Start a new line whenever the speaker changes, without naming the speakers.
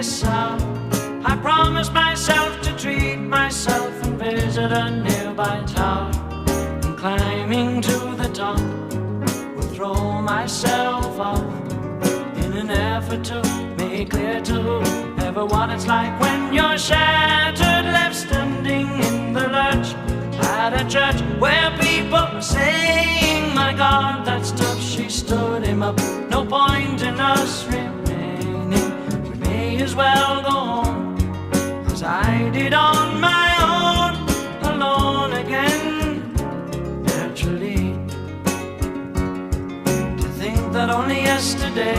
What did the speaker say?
this out. I promised myself to treat myself and visit a nearby tower. And climbing to the top, will throw myself off in an effort to make clear to whoever what it's like when you're shattered, left standing in the lurch at a church where people are saying, my God, that's tough. She stood him up. No point in us remaining. We may as well go home, as I did on my own, alone again. Naturally, to think that only yesterday